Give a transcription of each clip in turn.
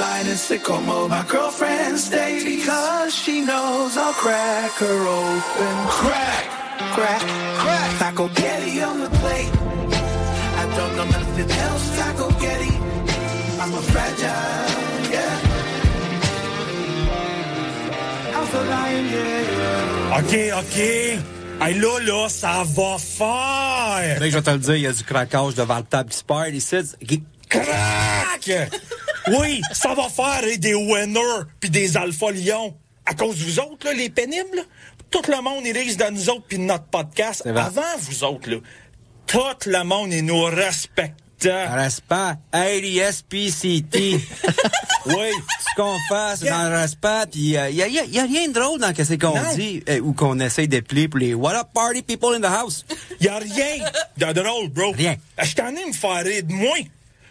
lying in sicko mode. My girlfriend stays because she knows I'll crack her open. Crack. Taco Getty on the plate. I don't know nothing else. Taco Getty. I'm a fragile, yeah. I'm the lion, yeah. OK. Hey, là, ça va faire. Ben, je vais te le dire, il y a du craquage devant le table qui se perd ici. Crac! Oui, ça va faire des winners puis des alpha lions. À cause de vous autres, là, les pénibles, là, tout le monde, il risque de nous autres puis de notre podcast. Avant vous autres, là, tout le monde, il nous respecte. Respect. ADSPCT. Oui, ce qu'on fait, c'est dans le respect. Puis, y a rien de drôle dans ce qu'on dit ou qu'on essaye d'appeler pour les What up party people in the house. Y a rien de drôle, bro. Rien. Je t'en ai me faire rire de moi.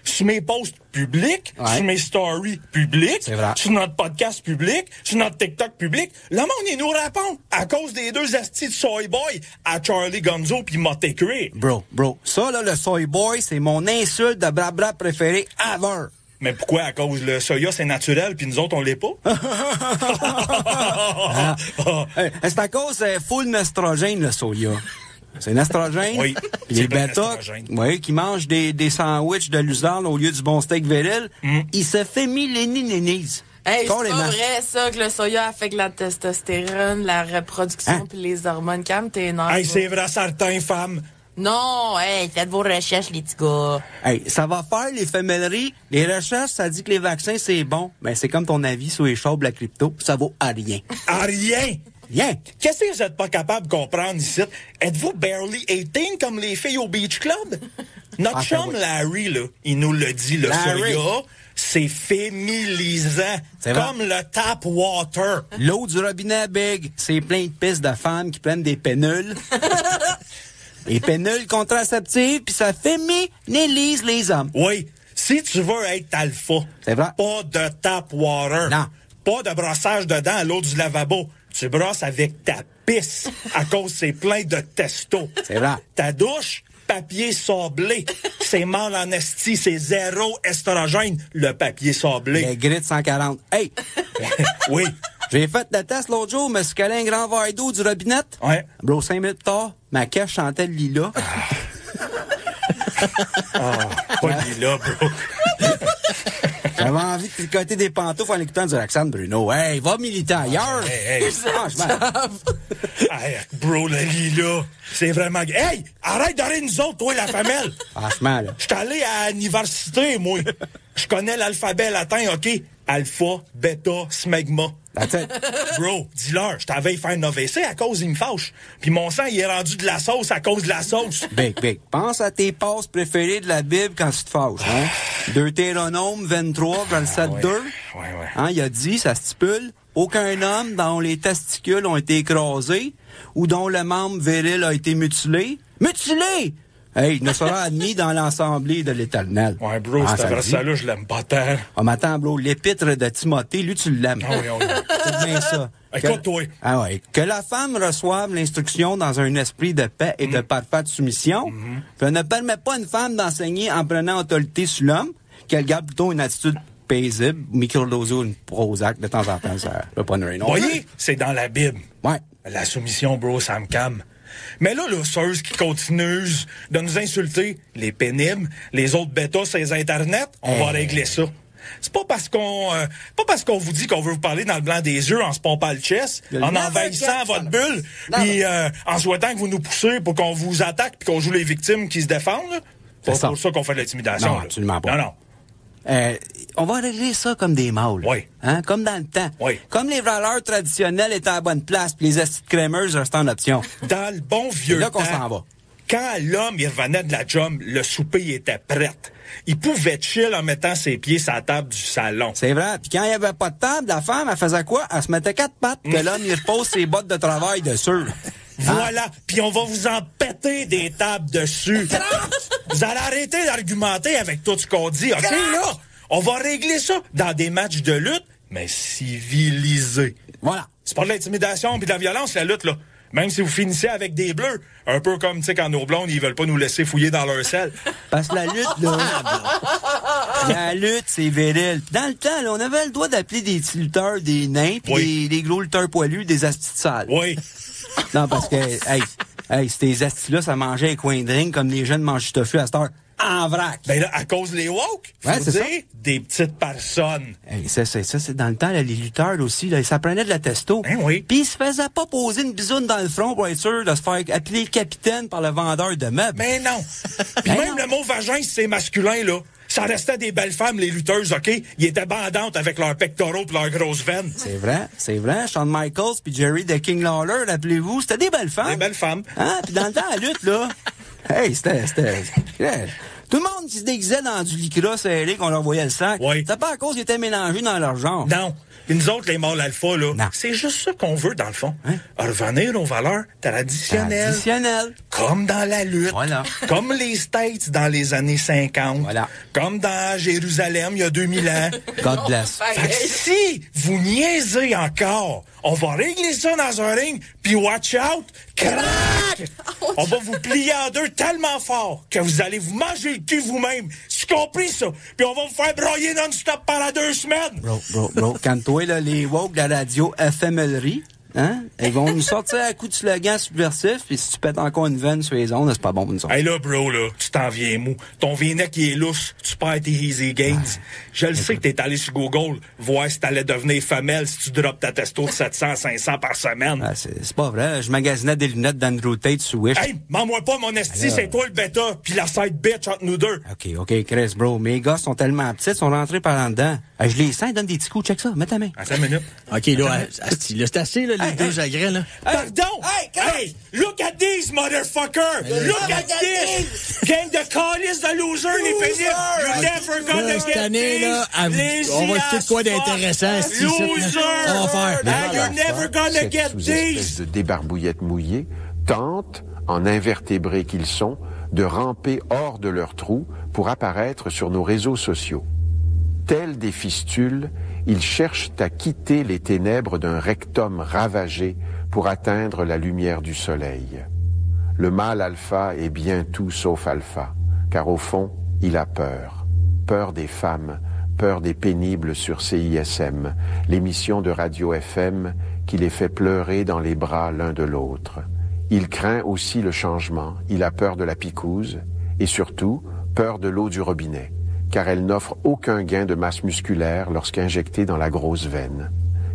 Sur mes posts publics, sur mes stories publiques, sur notre podcast public, sur notre TikTok public, le monde, il nous répond à cause des deux astis de Soy Boy à Charlie Gonzo pis Motte Cree. Bro, ça, là, le Soy Boy, c'est mon insulte de blabla préféré ever. Mais pourquoi? À cause le soya, c'est naturel, puis nous autres, on l'est pas? C'est à cause, c'est full d'estrogène, le soya. C'est un estrogène. Oui. Puis les bêtas, qui mangent des sandwichs de luzerne au lieu du bon steak viril, ils se fait milléninénise. Hey, c'est pas vrai, ça, que le soya affecte la testostérone, la reproduction, puis les hormones. Calme tes nerfs. Hey, c'est vrai, certaines femmes. Non, hey, faites vos recherches, les petits gars. Hey, ça va faire l'éphémérie. Les recherches, ça dit que les vaccins, c'est bon. Mais c'est comme ton avis sur les chauves, la crypto, ça vaut à rien. À rien? Rien. Qu'est-ce que vous n'êtes pas capable de comprendre ici? Êtes-vous barely 18 comme les filles au Beach Club? Notre chum Larry, là, il nous le dit, le soya, c'est féminisant. C'est comme vrai. Le tap water. L'eau du robinet Big, c'est plein de pistes de femmes qui prennent des pénules. Les pénules contraceptives, puis ça féminilise les hommes. Oui. Si tu veux être alpha, c'est vrai. Pas de tap water. Non. Pas de brossage de dents à l'eau du lavabo. Tu brosses avec ta pisse à cause c'est plein de testo. C'est vrai. Ta douche, papier sablé. C'est mal en esti, c'est zéro estrogène, le papier sablé. Les Grit 140. Hey! Oui. J'ai fait le test l'autre jour, me suis calé un grand verre d'eau du robinet. Ouais. Bro, 5 minutes plus tard, ma cache chantait le lilas. Pas le lilas, bro. J'avais envie de tricoter des pantoufles en écoutant du Roxane Bruno. Hey, va militer ailleurs! Hey. Franchement. Hey, bro, le lilas, c'est vraiment... Hey, arrête de rire nous autres, toi, la femelle! Franchement, là. Je suis allé à l'université, moi. Je connais l'alphabet latin, OK? Alpha, bêta, smegma. Bro, dis-leur, je t'avais fait un AVC à cause il me fâche. Puis mon sang, il est rendu de la sauce à cause de la sauce. Big. Pense à tes passes préférées de la Bible quand tu te fâches, hein? Deutéronome 23, verset 2. Ouais. Hein, il a dit, ça stipule, aucun homme dont les testicules ont été écrasés ou dont le membre viril a été mutilé. Mutilé! Hey, il ne sera admis dans l'assemblée de l'Éternel. Ouais, bro, c'est vrai, ça là, je l'aime pas tant. Ah, mais attends, bro, l'épître de Timothée, lui, tu l'aimes. Ah oui. C'est bien ça. Écoute-toi. Ah ouais. Que la femme reçoive l'instruction dans un esprit de paix et de parfaite soumission. Je ne permet pas à une femme d'enseigner en prenant autorité sur l'homme, qu'elle garde plutôt une attitude paisible, microdosée ou une Prozac de temps en temps, ça peut pas nous rien. Vous voyez, c'est dans la Bible. Ouais. La soumission, bro, ça me calme. Mais là, ceux qui continuent de nous insulter, les pénibles, les autres bêtas sur les internets, on va régler ça. C'est pas parce qu'on vous dit qu'on veut vous parler dans le blanc des yeux en se pompant le chest, en envahissant votre bulle, puis en souhaitant que vous nous poussez pour qu'on vous attaque puis qu'on joue les victimes qui se défendent. Là. C'est pas pour ça qu'on fait de l'intimidation. Non, absolument pas. Non. On va régler ça comme des mâles. Oui. Hein? Comme dans le temps. Oui. Comme les valeurs traditionnelles étaient à la bonne place, puis les acides crémeuses restent en option. Dans le bon vieux là temps, qu'on s'en va. Quand l'homme il revenait de la job, le souper il était prêt. Il pouvait chill en mettant ses pieds sur la table du salon. C'est vrai. Puis quand il n'y avait pas de table, la femme, elle faisait quoi? Elle se mettait 4 pattes, que l'homme, il repose ses bottes de travail dessus. Voilà. Puis on va vous en péter des tables dessus. Vous allez arrêter d'argumenter avec tout ce qu'on dit, OK, là? On va régler ça dans des matchs de lutte, mais civilisés. Voilà. C'est pas de l'intimidation puis de la violence, la lutte, là. Même si vous finissez avec des bleus. Un peu comme, tu sais, quand nos blondes, ils veulent pas nous laisser fouiller dans leur selle. Parce que la lutte, là... La lutte, c'est viril. Dans le temps, là, on avait le droit d'appeler des petits lutteurs des nains, puis des gros lutteurs poilus des astis de salle. Oui. Non, parce que, ces astis-là, ça mangeait un coin de ring comme les jeunes mangent du tofu à cette heure. En vrac. Ben là, à cause des woke, Ouais, c'est ça. des petites personnes. Ça, c'est dans le temps, là, les lutteurs aussi, là, ça prenait de la testo. Ben oui. Puis ils se faisaient pas poser une bisoune dans le front pour être sûr de se faire appeler capitaine par le vendeur de meubles. Mais non. Puis même le mot vagin, si c'est masculin, là, ça restait des belles femmes, les lutteuses, OK? Ils étaient bandantes avec leurs pectoraux et leurs grosses veines. C'est vrai. Shawn Michaels puis Jerry the King Lawler, rappelez-vous, c'était des belles femmes. Des belles femmes. Hein? Puis dans le temps, la lutte, là, c'était... Tout le monde qui se déguisait dans du lycra serré qu'on leur voyait le sang. Oui. C'était pas à cause qu'ils étaient mélangés dans leur genre. Non. Puis nous autres, les mâles alpha, là, Non. c'est juste ça qu'on veut, dans le fond. Hein? Revenir aux valeurs traditionnelles. Traditionnel. Comme dans la lutte. Voilà. Comme les States dans les années 50. Voilà. Comme dans Jérusalem, il y a 2000 ans. God bless. Fait que si vous niaisez encore, on va régler ça dans un ring, puis watch out, crac! On va vous plier en deux tellement fort que vous allez vous manger le cul vous-même. C'est compris, ça? Puis on va vous faire broyer non-stop pendant 2 semaines. Bro, quand toi, là, les woke de la radio FMLerie, hein, ils vont nous sortir à coup de slogan subversif, puis si tu pètes encore une veine sur les ondes, c'est pas bon pour nous autres. Hey là, bro, là, tu t'en viens mou. Ton V-neck, il est lousse. Tu perds tes easy gains. Je le sais que t'es allé sur Google voir si t'allais devenir femelle si tu drops ta testo de 700 500 par semaine. Ah, c'est pas vrai. Je magasinais des lunettes d'Andrew Tate sur Wish. Hey, mens-moi pas, mon esti, c'est toi le bêta, puis la side bitch entre nous deux. OK, Chris, bro. Mes gosses sont tellement petits, ils sont rentrés par en dedans. Je les sens, ils donnent des petits coups. Check ça, mets ta main. En 5 minutes. OK, là, c'est assez, là, les deux agrès, là. Pardon! Hey, look at these, motherfucker! Look at this! Gang de calices de losers, les pénibles! You're never gonna Là, cette get année, là, these! on va écouter de quoi d'intéressant, si Loser! On va faire. And you're never gonna cette get sous-espèce these! de débarbouillettes mouillées tentent, en invertébrés qu'ils sont, de ramper hors de leur trou pour apparaître sur nos réseaux sociaux. Tels des fistules, ils cherchent à quitter les ténèbres d'un rectum ravagé pour atteindre la lumière du soleil. Le mâle alpha est bien tout sauf alpha, car au fond, il a peur. Peur des femmes, peur des pénibles sur CISM, l'émission de radio FM qui les fait pleurer dans les bras l'un de l'autre. Il craint aussi le changement, il a peur de la picouse et surtout peur de l'eau du robinet, car elle n'offre aucun gain de masse musculaire lorsqu'injectée dans la grosse veine.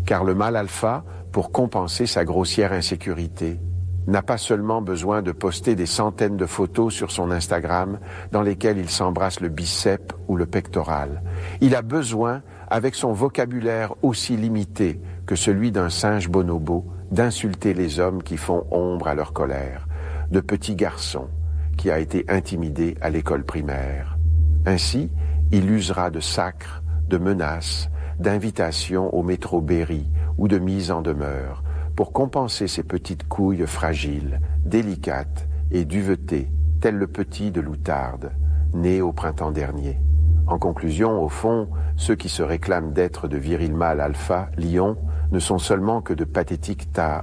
Car le mâle alpha, pour compenser sa grossière insécurité, n'a pas seulement besoin de poster des centaines de photos sur son Instagram dans lesquelles il s'embrasse le bicep ou le pectoral. Il a besoin, avec son vocabulaire aussi limité que celui d'un singe bonobo, d'insulter les hommes qui font ombre à leur colère, de petits garçons qui a été intimidé à l'école primaire. Ainsi, il usera de sacres, de menaces, d'invitations au métro Berry ou de mise en demeure pour compenser ses petites couilles fragiles, délicates et duvetées, tel le petit de l'outarde, né au printemps dernier. En conclusion, au fond, ceux qui se réclament d'être de viril mâles alpha, lions, ne sont seulement que de pathétiques tas